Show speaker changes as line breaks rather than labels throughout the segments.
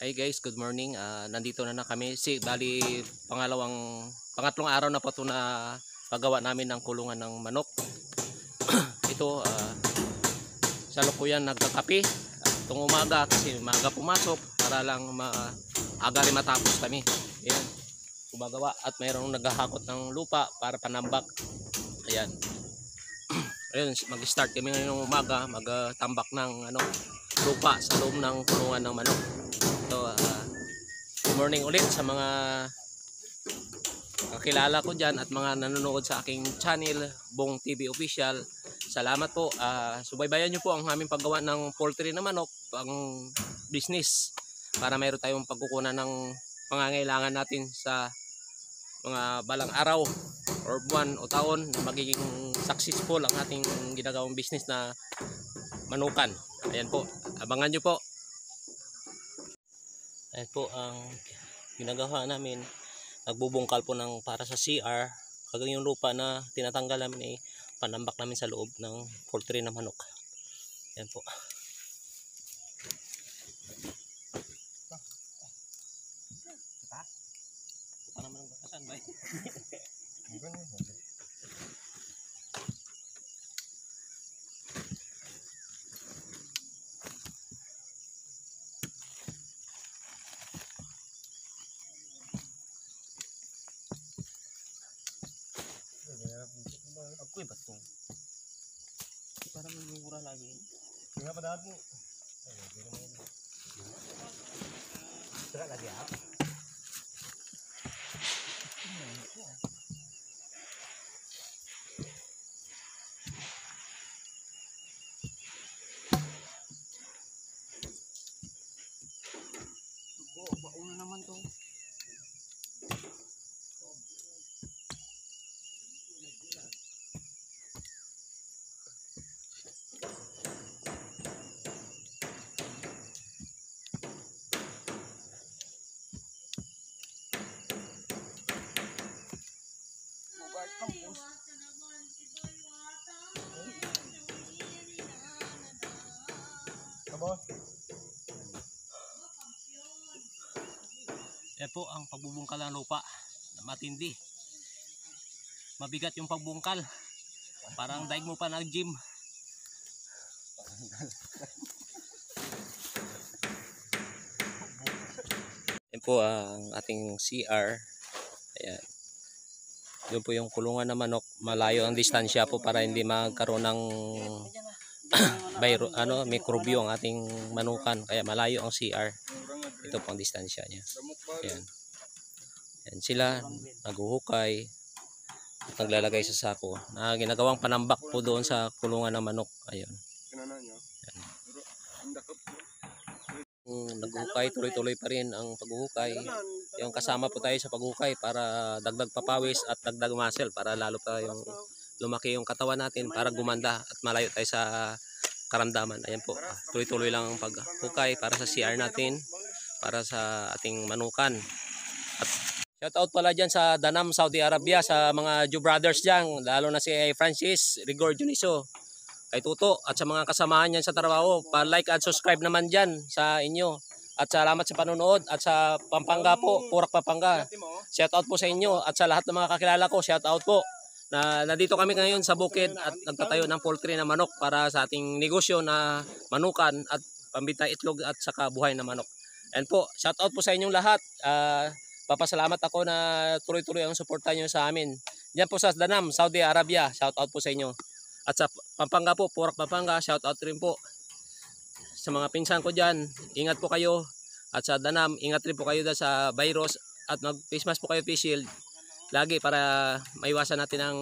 Hi guys, good morning. Nandito na kami. Bali pangatlong araw na po ito na paggawa namin ng kulungan ng manok. Ito, sa lukuyan nagkakape. Itong umaga kasi maaga pumasok para lang maaga rin matapos kami. Ayan, gumagawa at mayroong naghahakot ng lupa para panambak. Ayan. Ayun, mag-start kami ngayong umaga, magtambak ng lupa sa loob ng kulungan ng manok. So, good morning ulit sa mga kakilala ko dyan at mga nanonood sa aking channel, Bong TV Official. Salamat po. Subaybayan nyo po ang aming paggawa ng poultry na manok, pang business, para mayroon tayong pagkukunan ng pangangailangan natin sa mga balang araw or buwan o taon na magiging successful ang ating ginagawang business na manukan. Ayan po, abangan nyo po. Ayan po ang ginagawa namin. Nagbubungkal po ng para sa CR. Kagaya yung lupa na tinatanggal namin ay panambak namin sa loob ng poultry na manok. Ayan po. Para naman ang ba? Ako'y batong. Para magmumura lagi. Tingnan pa dahil mo. Tira lagi ha. Baon na naman to. Yan po ang pagbubungkal ng lupa na matindi. Mabigat yung pagbungkal. Parang daig mo pa nag-gym. Yan po ang ating CR. Ayan. Yun po yung kulungan ng manok. Malayo ang distansya po para hindi magkaroon ng mikrobyo ang ating manukan. Kaya malayo ang CR. Ito po ang distansya niya. Ayan. Ayan sila, naghuhukay at naglalagay sa sako na ginagawang panambak po doon sa kulungan ng manok. Ayan. Ayan. Naghuhukay, tuloy-tuloy pa rin ang paghuhukay. Yung kasama po tayo sa paghuhukay para dagdag papawis at dagdag muscle para lalo pa yung lumaki yung katawan natin para gumanda at malayo tayo sa karamdaman. Ayan po, tuloy-tuloy lang ang paghukay para sa CR natin, para sa ating manukan. At shoutout pala dyan sa Danam, Saudi Arabia, sa mga Jew brothers dyan, lalo na si Francis Rigor Juniso, kay Tuto, at sa mga kasamahan niyan sa trabaho. Pa-like at subscribe naman dyan sa inyo. At salamat sa panonood. At sa Pampanga po, Purak Pampanga, shoutout po sa inyo. At sa lahat ng mga kakilala ko, shoutout po. Nandito kami ngayon sa bukid at nagtatayo ng poultry na manok para sa ating negosyo na manukan at pambintang itlog at saka buhay na manok. And po, shoutout po sa inyong lahat. Papasalamat ako na tuloy-tuloy ang suporta nyo sa amin. Diyan po sa Danam, Saudi Arabia, shoutout po sa inyo. At sa Pampanga po, Purak Pampanga, shoutout rin po sa mga pinsan ko dyan. Ingat po kayo. At sa Danam, ingat rin po kayo sa virus at mag-face mask po kayo, face shield lagi para maiwasan natin ang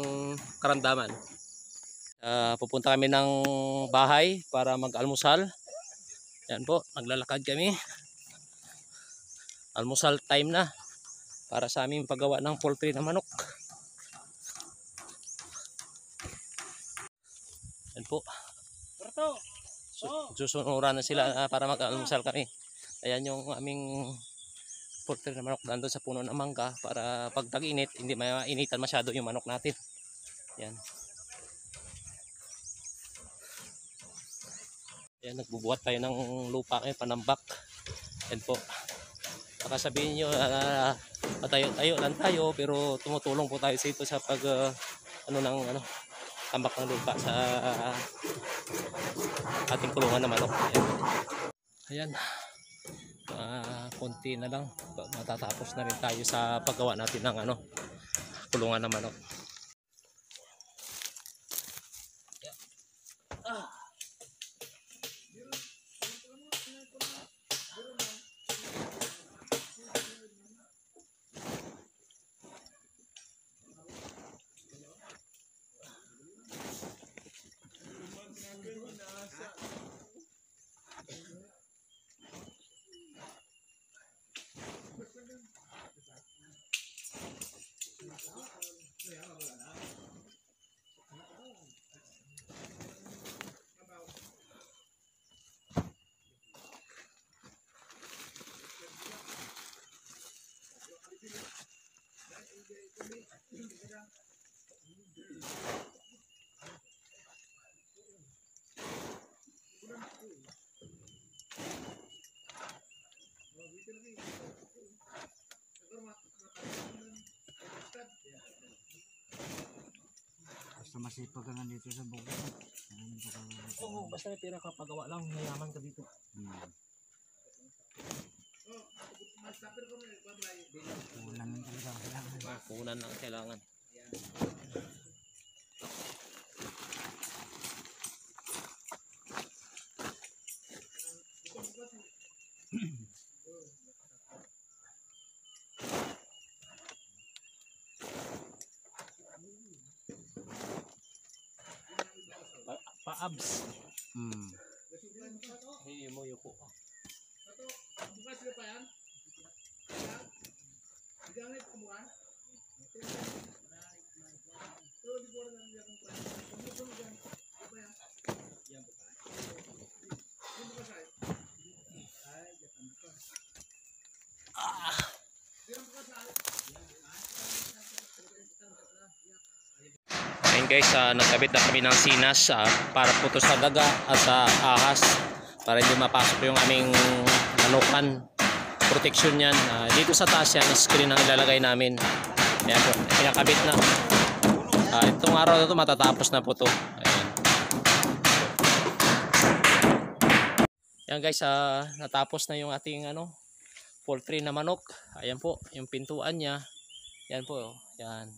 karamdaman. Pupunta kami ng bahay para mag-almusal. Yan po, maglalakad kami. Almusal time na para sa aming paggawa ng poultry na manok. Yan po. Susunuran na sila para mag-almusal kami. Ayan yung aming poultry na manok nandun sa puno ng mangga para pag tag-init hindi mainitan masyado yung manok natin. Yan. Yan, nagbubuhat tayo ng lupa panambak. Yan po. Baka sabihin nyo, tayo lang tayo, pero tumutulong po tayo dito sa pag, tambak ng lupa sa ating kulungan na manok. Ayan. Konti na lang. Matatapos na rin tayo sa paggawa natin ng kulungan na manok.
Basta masipag ka nga dito sa bukid.
Oo, basta may pera ka, pagawa lang, mayaman ka dito.
Kulang lang talaga ang kailangan.
Kunan ang kailangan. Pa-abs. Hindi mo yuko.
Bukas sila pa yan? Jangan kemuan. Tuh di luar dan dia kemuan. Kemudian jangan apa ya? Yang bukan. Ini bukan saya. Saya jangan bukan. Dia bukan saya.
Ayun guys, nagkabit na kami ng sinas para puto sa daga at sa ahas para hindi mapasok yung aming manukan. Protection yan. Dito sa taas yan, screen ang ilalagay namin. Ayan po, pinakabit na. Itong araw na ito matatapos na po ito. Ayan. Yan guys, natapos na yung ating poultry na manok. Ayan po, yung pintuan niya. Yan po, yan.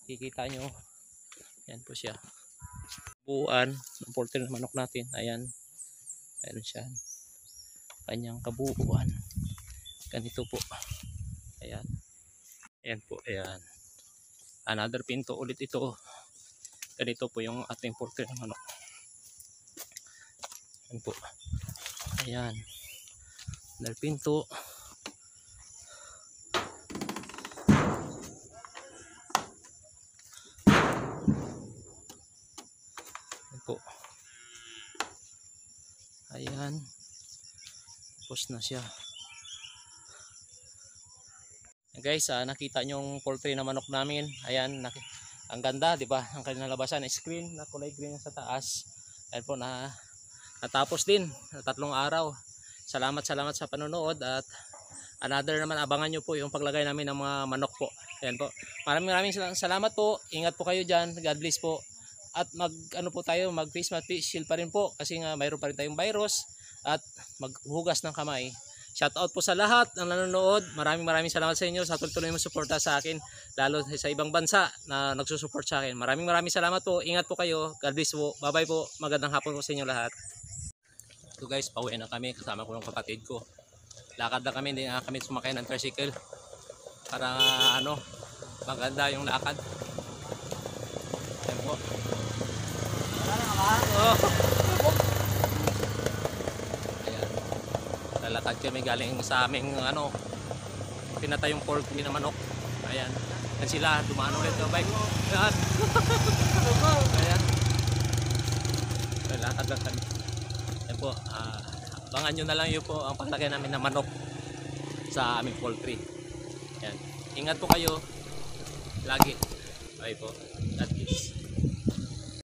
Kikita nyo. Yan po siya. Buuan ng poultry na manok natin. Ayan. Ayan siya. Kanyang kabuuan. Ganito po. Ayan. Ayan po. Ayan. Another pinto ulit ito. Ganito po yung ating poultry na manok. Ayan po. Ayan. Another pinto. Po. Ayan. Tapos na siya. Guys, nakita nyo yung poultry na manok namin. Ayan, ang ganda, di ba? Ang kanilang labasan, screen na kulay green sa taas. Ayan po, natapos din. 3 araw. Salamat sa panonood at another naman, abangan nyo po yung paglagay namin ng mga manok po. Ayan po. Maraming salamat po. Ingat po kayo dyan. God bless po. At mag face mask, face shield pa rin po kasi nga mayroon pa rin tayong virus at maghugas ng kamay. Shout out po sa lahat ng nanonood. Maraming salamat sa inyo sa tuloy mo suporta sa akin, lalo sa ibang bansa na nagsusupport sa akin. Maraming salamat po. Ingat po kayo. God bless po. Bye-bye po. Magandang hapon po sa inyo lahat. So guys, pauwi na kami kasama ko ng kapatid ko. Lakad na kami, hindi na kami sumakay ng tricycle para maganda yung lakad. Ayan po. Ayan. Lalakad kami galing sa aming pinatayong poultry na manok. Ayan. Yan sila, dumaan ulit ng bike. Ayan. Ayan. Lalakad lang kami. Ayan po. Abangan nyo na lang yun po ang paglagay namin ng manok sa aming poultry. Ayan. Ingat po kayo. Lagi. Bye po. God bless.